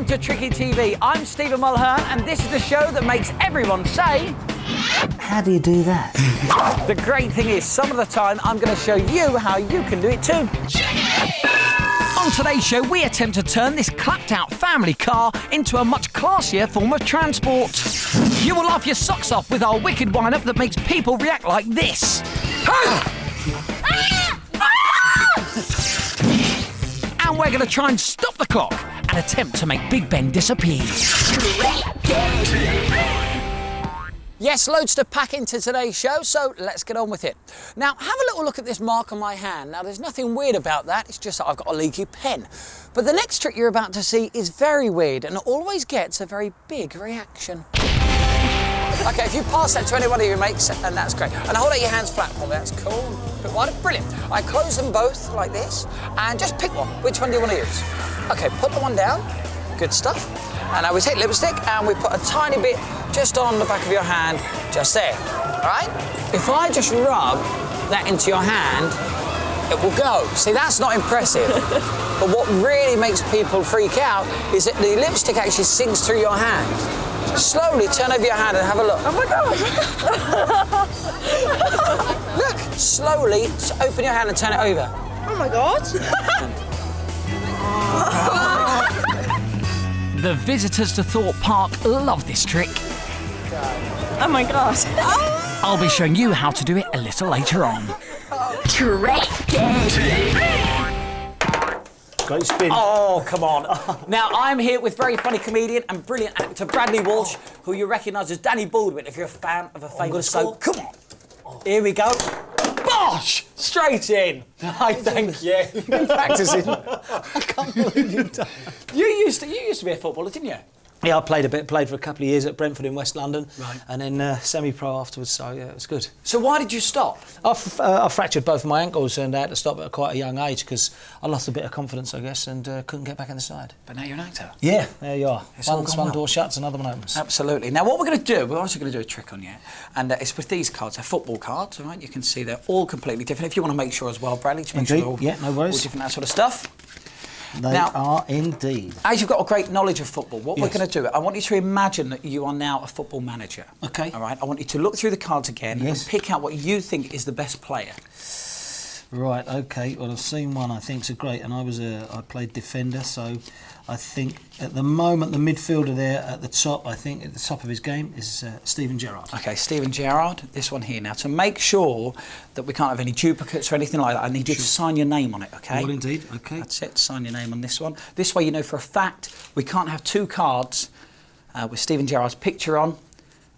to Tricky TV. I'm Stephen Mulhern, and this is the show that makes everyone say... How do you do that? The great thing is, some of the time, I'm going to show you how you can do it too. On today's show, we attempt to turn this clapped-out family car into a much classier form of transport. You will laugh your socks off with our wicked wind-up that makes people react like this. And we're going to try and stop the clock and attempt to make Big Ben disappear. Yes, loads to pack into today's show, so let's get on with it. Now, have a little look at this mark on my hand. Now, there's nothing weird about that, it's just that I've got a leaky pen. But the next trick you're about to see is very weird and always gets a very big reaction. OK, if you pass that to any one of your mates, and that's great. And hold out your hands flat for me, that's cool. Bit wider, brilliant. I close them both like this, and just pick one. Which one do you want to use? OK, put the one down. Good stuff. And now we take lipstick and we put a tiny bit just on the back of your hand, just there, all right? If I just rub that into your hand, it will go. See, that's not impressive. But what really makes people freak out is that the lipstick actually sinks through your hand. Slowly turn over your hand and have a look. Oh my God! Look, slowly open your hand and turn it over. Oh my God! The visitors to Thorpe Park love this trick. Oh my God! I'll be showing you how to do it a little later on. Great spin. Oh, come on. Now, I'm here with very funny comedian and brilliant actor Bradley Walsh, who you recognise as Danny Baldwin if you're a fan of a famous soap. Come on. Here we go. Bosh! Straight in. I thank you. You've been practising. I can't believe you've done that. You used to be a footballer, didn't you? Yeah, I played for a couple of years at Brentford in West London. Right. And then semi-pro afterwards, so yeah, it was good. So why did you stop? I fractured both of my ankles and I had to stop at quite a young age because I lost a bit of confidence, I guess, and couldn't get back in the side. But now you're an actor. Yeah, there you are. All One door shuts, another one opens. Absolutely. Now, what we're going to do, we're also going to do a trick on you, and it's with these cards. They're football cards, all right? You can see they're all completely different. If you want to make sure as well, Bradley, to make sure they're all, yeah, no worries. all different, that sort of stuff. They now, are indeed. As you've got a great knowledge of football, what Yes. we're going to do, I want you to imagine that you are now a football manager. OK. All right? I want you to look through the cards again Yes. and pick out what you think is the best player. Right, OK. Well, I've seen one I think's a great, and I played defender, so I think at the moment the midfielder there at the top, I think at the top of his game is Steven Gerrard. OK, Steven Gerrard, this one here. Now, to make sure that we can't have any duplicates or anything like that, I need you to sign your name on it, OK? Well, indeed, OK. That's it, sign your name on this one. This way you know for a fact we can't have two cards with Steven Gerrard's picture on,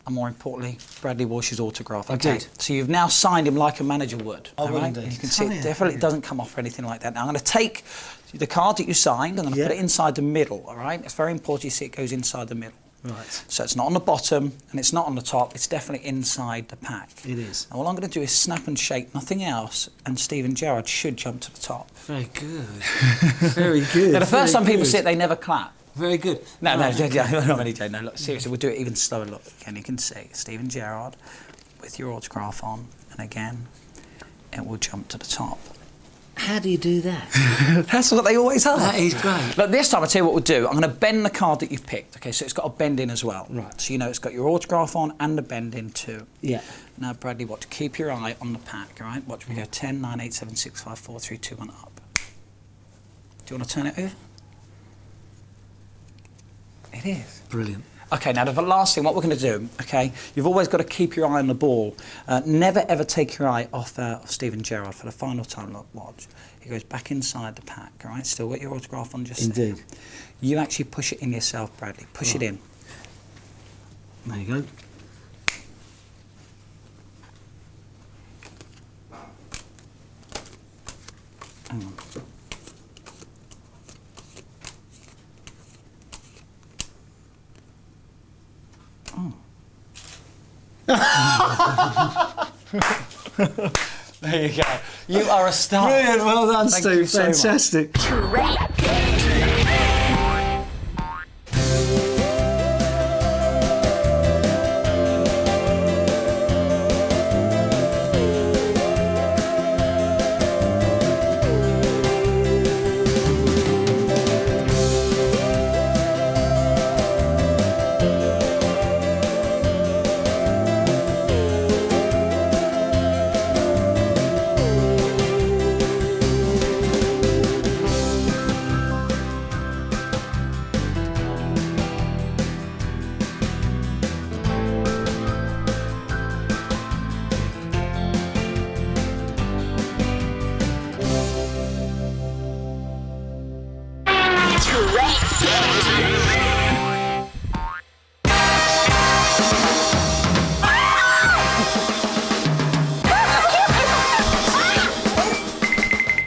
and more importantly, Bradley Walsh's autograph. OK, Indeed. so you've now signed him like a manager would. Oh, all well, right? indeed. You can see Oh, it yeah, definitely yeah. doesn't come off or anything like that. Now, I'm going to take the card that you signed, and I'm going to put it inside the middle, all right? It's very important you see it goes inside the middle. Right. So it's not on the bottom, and it's not on the top, it's definitely inside the pack. It is. Now, all I'm going to do is snap and shake, nothing else, and Steven Gerrard should jump to the top. Very good. Very good. Now, the first time people good. sit, they never clap. Very good. No, not many, Jay. No, look, seriously, we'll do it even slower. Look, again, you can see Steven Gerrard with your autograph on, and again, it will jump to the top. How do you do that? That's what they always are. That is great. Look, this time, I'll tell you what we'll do. I'm going to bend the card that you've picked, OK? So it's got a bend in as well. Right. So you know it's got your autograph on and a bend in too. Yeah. Now, Bradley, watch. Keep your eye on the pack, all right? Watch, we go 10, 9, 8, 7, 6, 5, 4, 3, 2, 1, up. Do you want to turn it over? It is. Brilliant. OK, now the last thing, what we're going to do, OK, you've always got to keep your eye on the ball. Never, ever take your eye off Steven Gerrard for the final time. Look, watch. He goes back inside the pack, all right? Still got your autograph on just Indeed. there. You actually push it in yourself, Bradley. Push it in. There you go. Hang on. There you go. You are a star. Brilliant, well done, Thank Steve. you so much. Fantastic.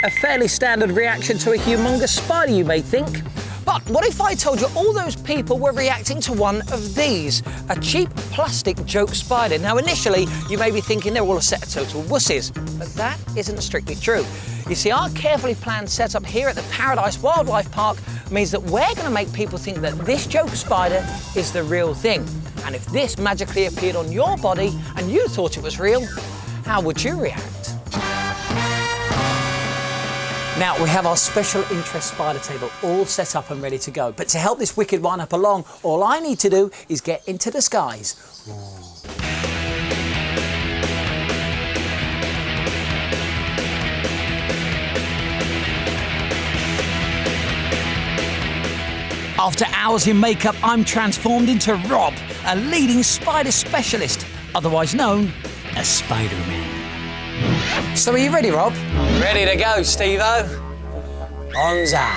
A fairly standard reaction to a humongous spider, you may think. But what if I told you all those people were reacting to one of these? A cheap plastic joke spider. Now initially, you may be thinking they're all a set of total wusses, but that isn't strictly true. You see, our carefully planned setup here at the Paradise Wildlife Park means that we're going to make people think that this joke spider is the real thing. And if this magically appeared on your body and you thought it was real, how would you react? Now, we have our special interest spider table all set up and ready to go. But to help this wicked one up along, all I need to do is get into disguise. After hours in makeup, I'm transformed into Rob, a leading spider specialist, otherwise known as Spider-Man. So are you ready, Rob? Ready to go, Steve-O. Onza.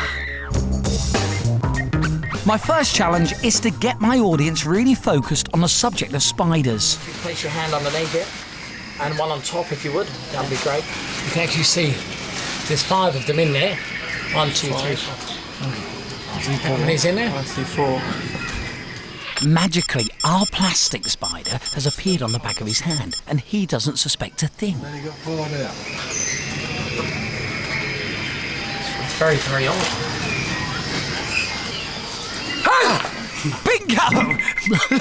My first challenge is to get my audience really focused on the subject of spiders. You place your hand underneath it, and one on top if you would, that would be great. You can actually see there's 5 of them in there. 1, 2, 3, 4. How many's in there? I see 4. Magically, our plastic spider has appeared on the back of his hand, and he doesn't suspect a thing. Then you got 4 there. It's very, very odd. Ah! Bingo!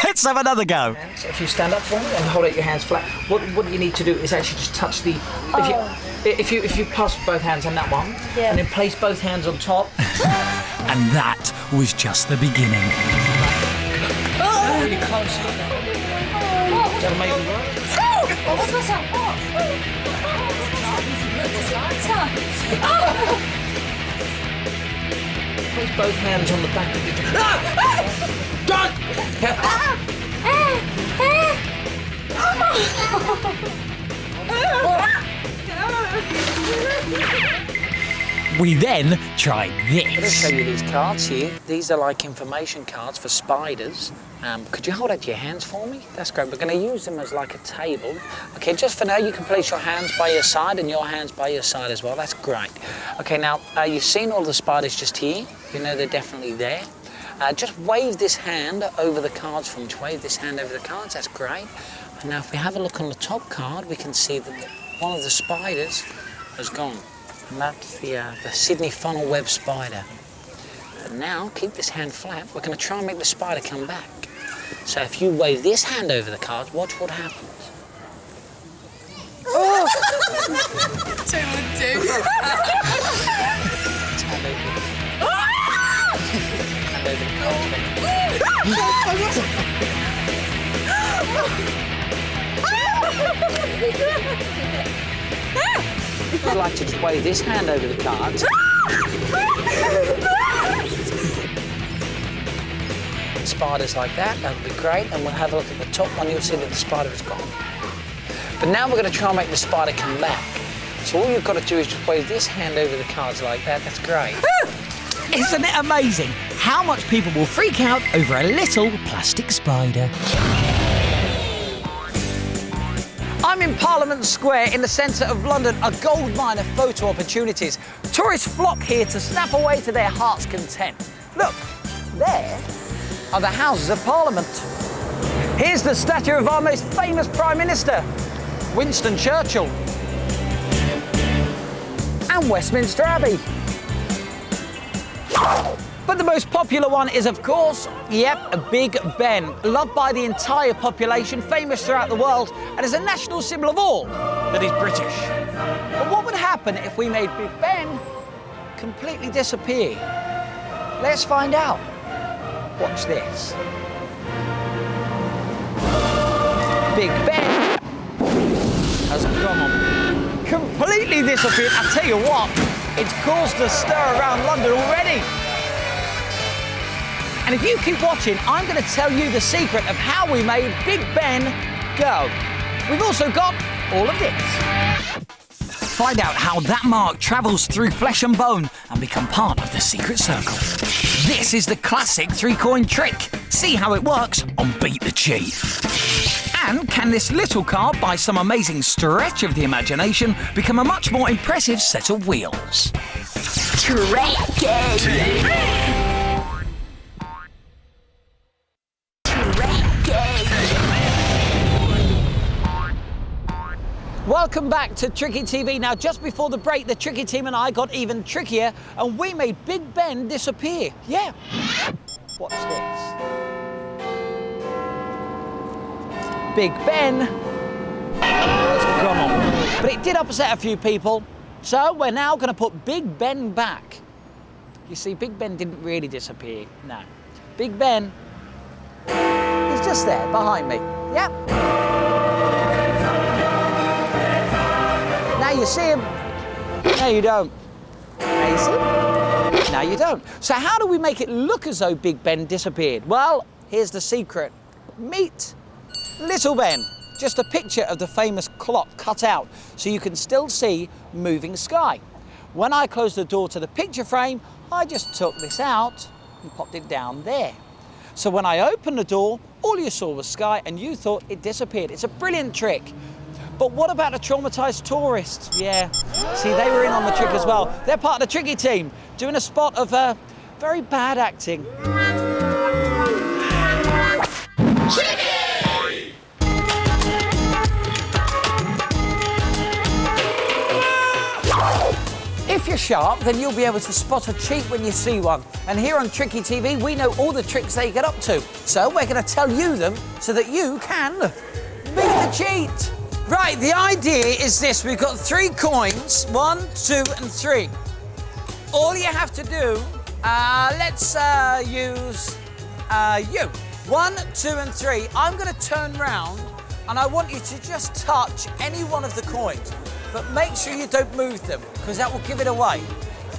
Let's have another go. So if you stand up for me and hold out your hands flat, what you need to do is actually just touch the... If you pass both hands on that one, and then place both hands on top. And that was just the beginning. Really close. That'll make it work. Place both hands on the back of your... We then tried this. I'm going to show you these cards here. These are like information cards for spiders. Could you hold out your hands for me? That's great. We're going to use them as like a table. Okay, just for now, you can place your hands by your side and your hands by your side as well. That's great. Okay, now, you've seen all the spiders just here. You know they're definitely there. Just wave this hand over the cards for me. Just wave this hand over the cards. That's great. And now, if we have a look on the top card, we can see that one of the spiders has gone. And that's the Sydney funnel web spider. But now, keep this hand flat. We're going to try and make the spider come back. So if you wave this hand over the cards, watch what happens. Oh! Hand over the cards. I'd like to just wave this hand over the cards. Spiders like that would be great. And we'll have a look at the top one, you'll see that the spider is gone. But now we're going to try and make the spider come back. So all you've got to do is just wave this hand over the cards like that. That's great. Isn't it amazing how much people will freak out over a little plastic spider? I'm in Parliament Square in the centre of London, a gold mine of photo opportunities. Tourists flock here to snap away to their heart's content. Look, there are the Houses of Parliament. Here's the statue of our most famous Prime Minister, Winston Churchill. And Westminster Abbey. But the most popular one is, of course, Big Ben. Loved by the entire population, famous throughout the world, and is a national symbol of all that is British. But what would happen if we made Big Ben completely disappear? Let's find out. Watch this. Big Ben has gone. Completely disappeared. I tell you what, it's caused a stir around London already. And if you keep watching, I'm going to tell you the secret of how we made Big Ben go. We've also got all of this. Find out how that mark travels through flesh and bone and become part of the secret circle. This is the classic 3-coin trick. See how it works on Beat the Chief. And can this little car, by some amazing stretch of the imagination, become a much more impressive set of wheels? Welcome back to Tricky TV. Now, just before the break, the Tricky team and I got even trickier, and we made Big Ben disappear. Yeah. Watch this. Big Ben. Come on. But it did upset a few people, so we're now going to put Big Ben back. You see, Big Ben didn't really disappear. No. Big Ben, he's just there behind me. Yep. Now you see him. Now you don't. Now you see him. Now you don't. So how do we make it look as though Big Ben disappeared? Well, here's the secret. Meet Little Ben. Just a picture of the famous clock cut out so you can still see moving sky. When I closed the door to the picture frame, I just took this out and popped it down there. So when I opened the door, all you saw was sky and you thought it disappeared. It's a brilliant trick. But what about the traumatized tourists? Yeah, see, they were in on the trick as well. They're part of the Tricky team, doing a spot of very bad acting. If you're sharp, then you'll be able to spot a cheat when you see one. And here on Tricky TV, we know all the tricks they get up to. So we're going to tell you them so that you can beat the cheat. Right, the idea is this. We've got 3 coins, 1, 2 and 3. All you have to do, let's use you. 1, 2 and 3. I'm going to turn round and I want you to just touch any one of the coins. But make sure you don't move them, because that will give it away.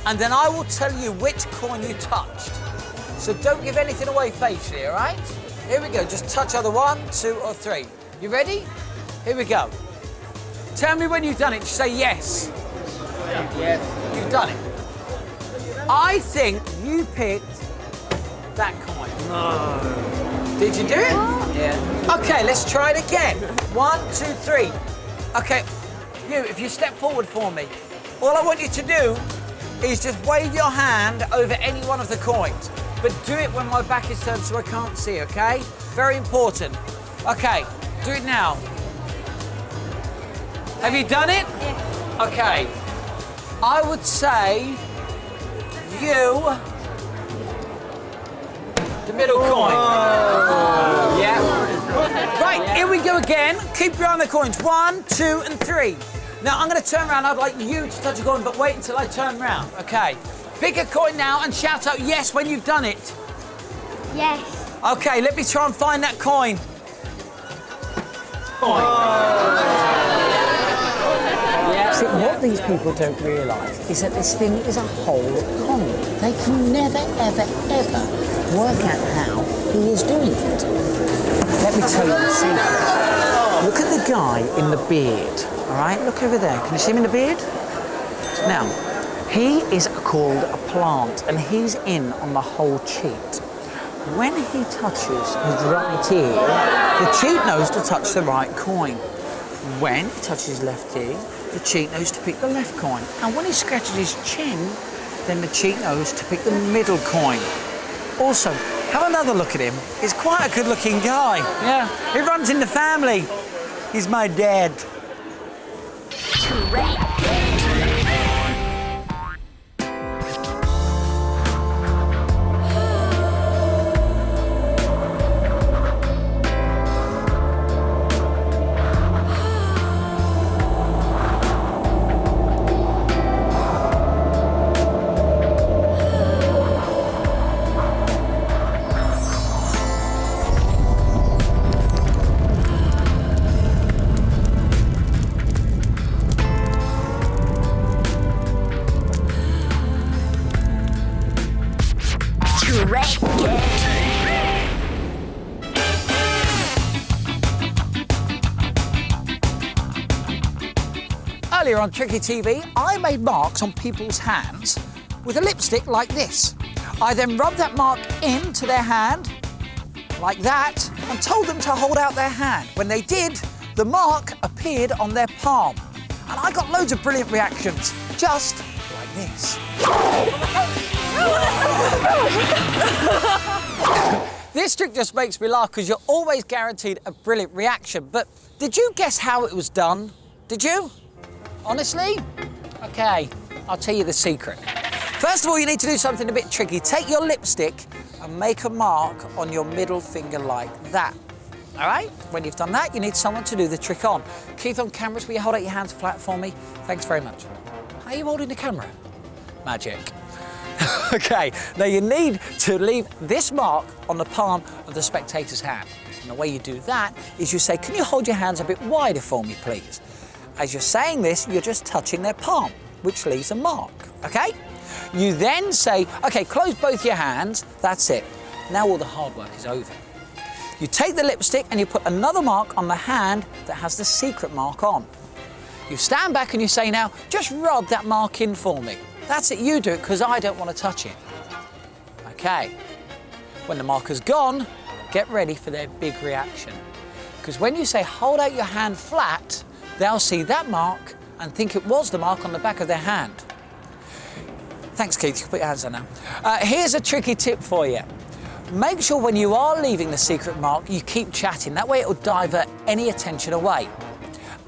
And then I will tell you which coin you touched. So don't give anything away facially, all right? Here we go, just touch either 1, 2 or 3. You ready? Here we go. Tell me when you've done it, just say yes. Yes. You've done it. I think you picked that coin. No. Did you do it? Yeah. Okay, let's try it again. 1, 2, 3. Okay. You, if you step forward for me, all I want you to do is just wave your hand over any one of the coins. But do it when my back is turned so I can't see, okay? Very important. Okay, do it now. Have you done it? Yeah. Okay. I would say you, the middle coin. Oh. Yeah. Right, here we go again. Keep your eye on the coins. 1, 2 and 3. Now, I'm going to turn around. I'd like you to touch a coin, but wait until I turn round. Okay. Pick a coin now and shout out yes when you've done it. Yes. Okay, let me try and find that coin. See, what these people don't realise is that this thing is a whole con. They can never, ever, ever work out how he is doing it. Let me tell you the secret. Look at the guy in the beard, all right? Look over there. Can you see him in the beard? Now, he is called a plant, and he's in on the whole cheat. When he touches his right ear, the cheat knows to touch the right coin. When he touches his left ear, the cheat knows to pick the left coin. And when he scratches his chin, then the cheat knows to pick the middle coin. Also, have another look at him. He's quite a good-looking guy. Yeah, he runs in the family. He's my dad. Earlier on Tricky TV, I made marks on people's hands with a lipstick like this. I then rubbed that mark into their hand, like that, and told them to hold out their hand. When they did, the mark appeared on their palm. And I got loads of brilliant reactions, just like this. This trick just makes me laugh because you're always guaranteed a brilliant reaction. But did you guess how it was done? Did you? Honestly? Okay, I'll tell you the secret. First of all, you need to do something a bit tricky. Take your lipstick and make a mark on your middle finger like that. All right? When you've done that, you need someone to do the trick on. Keith, on cameras, will you hold out your hands flat for me? Thanks very much. How are you holding the camera? Magic. Okay, now you need to leave this mark on the palm of the spectator's hand. And the way you do that is you say, can you hold your hands a bit wider for me, please? As you're saying this, you're just touching their palm, which leaves a mark, okay? You then say, okay, close both your hands, that's it. Now all the hard work is over. You take the lipstick and you put another mark on the hand that has the secret mark on. You stand back and you say, now, just rub that mark in for me. That's it, you do it, because I don't want to touch it. Okay. When the marker's gone, get ready for their big reaction. Because when you say, hold out your hand flat, they'll see that mark and think it was the mark on the back of their hand. Thanks, Keith, you can put your hands down now. Here's a tricky tip for you. Make sure when you are leaving the secret mark, you keep chatting. That way it'll divert any attention away.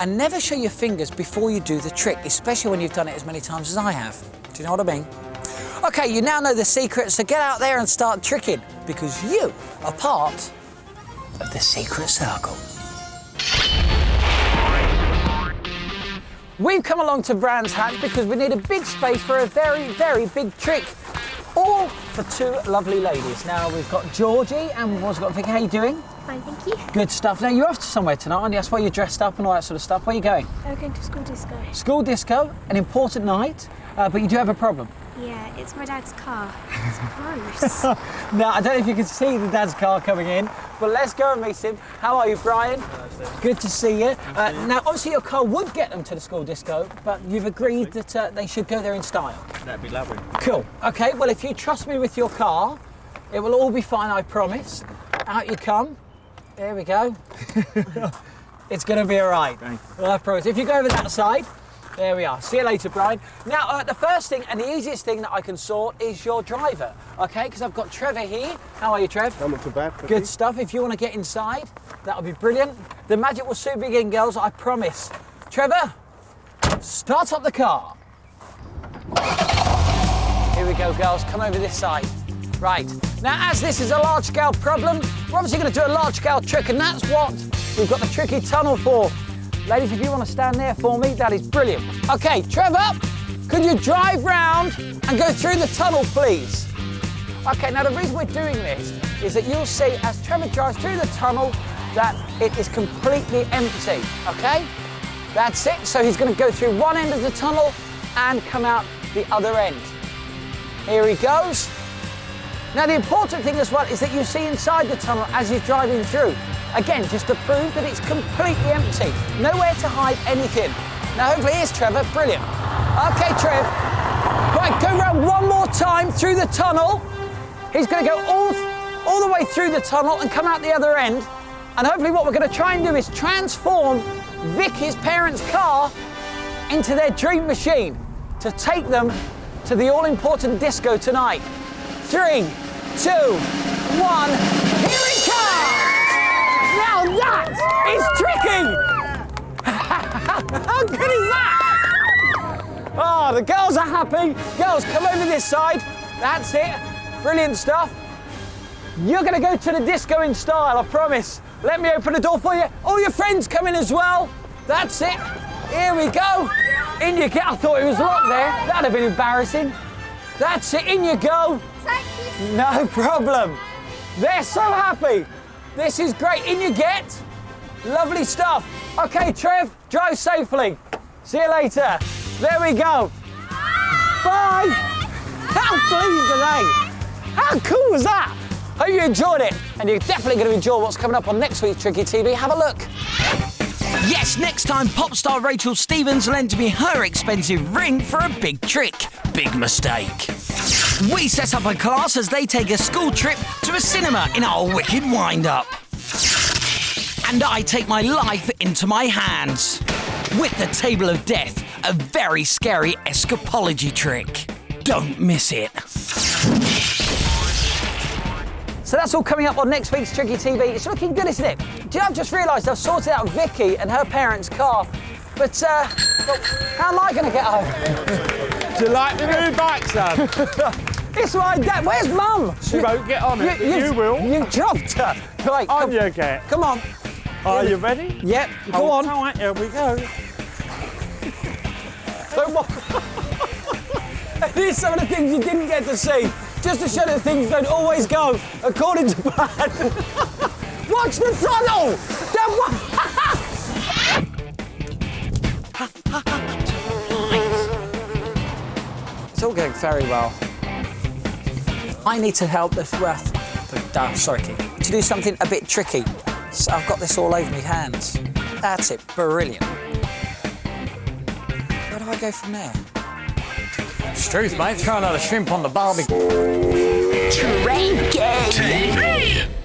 And never show your fingers before you do the trick, especially when you've done it as many times as I have. Do you know what I mean? Okay, you now know the secret, so get out there and start tricking, because you are part of the secret circle. We've come along to Brands Hatch because we need a big space for a very, very big trick. All for two lovely ladies. Now, we've got Georgie and we've also got Vicky. How you doing? Fine, thank you. Good stuff. Now, you're off to somewhere tonight, aren't you? That's why you're dressed up and all that sort of stuff. Where are you going? I'm going to school disco. School disco, an important night, but you do have a problem. Yeah, it's my dad's car. It's gross. Now, I don't know if you can see the dad's car coming in, but let's go and meet him. How are you, Brian? Good to see you. Now, obviously, your car would get them to the school disco, but you've agreed that they should go there in style. That'd be lovely. Cool. Okay, well, if you trust me with your car, it will all be fine, I promise. Out you come. There we go. It's going to be all right. Well, I promise. If you go over that side, there we are. See you later, Brian. Now, the first thing and the easiest thing that I can sort is your driver, okay? Because I've got Trevor here. How are you, Trev? I'm not too bad. Good stuff. If you want to get inside, that'll be brilliant. The magic will soon begin, girls, I promise. Trevor, start up the car. Here we go, girls. Come over this side. Right. Now, as this is a large-scale problem, we're obviously going to do a large-scale trick, and that's what we've got the tricky tunnel for. Ladies, if you want to stand there for me, that is brilliant. Okay, Trevor, could you drive round and go through the tunnel, please? Okay, now the reason we're doing this is that you'll see as Trevor drives through the tunnel that it is completely empty, okay? That's it, so he's going to go through one end of the tunnel and come out the other end. Here he goes. Now the important thing as well is that you see inside the tunnel as he's driving through. Again, just to prove that it's completely empty. Nowhere to hide anything. Now, hopefully, here's Trevor. Brilliant. Okay, Trev. Right, go round one more time through the tunnel. He's going to go all the way through the tunnel and come out the other end. And hopefully what we're going to try and do is transform Vicky's parents' car into their dream machine to take them to the all-important disco tonight. 3, 2, 1, here it comes! Now that is tricky! How good is that? Oh, the girls are happy. Girls, come over this side. That's it. Brilliant stuff. You're going to go to the disco in style, I promise. Let me open the door for you. All your friends come in as well. That's it. Here we go. In you go. I thought it was locked there. That'd have been embarrassing. That's it. In you go. Thank you. No problem. They're so happy. This is great. In you get. Lovely stuff. Okay, Trev, drive safely. See you later. There we go. Bye. How pleased are they? How cool was that? Hope you enjoyed it. And you're definitely going to enjoy what's coming up on next week's Tricky TV. Have a look. Yes, next time pop star Rachel Stevens lends me her expensive ring for a big trick. Big mistake. We set up a class as they take a school trip to a cinema in our wicked wind-up. And I take my life into my hands with the Table of Death, a very scary escapology trick. Don't miss it. So that's all coming up on next week's Tricky TV. It's looking good, isn't it? Do you know, I've just realised I've sorted out Vicky and her parents' car, but how am I going to get home? Do you like the new bike, son? It's my dad. Where's Mum? She won't get on it, but you will. You dropped her. Right, On you get. come on. Are you ready? Yep, go on. All right, here we go. These are some of the things you didn't get to see, just to show that things don't always go according to plan. Watch the tunnel! It's all going very well. I need to help this sorry, Keith, to do something a bit tricky. So I've got this all over my hands. That's it, brilliant. Where do I go from there? It's truth, mate. Try another shrimp on the barbecue. Tricky TV.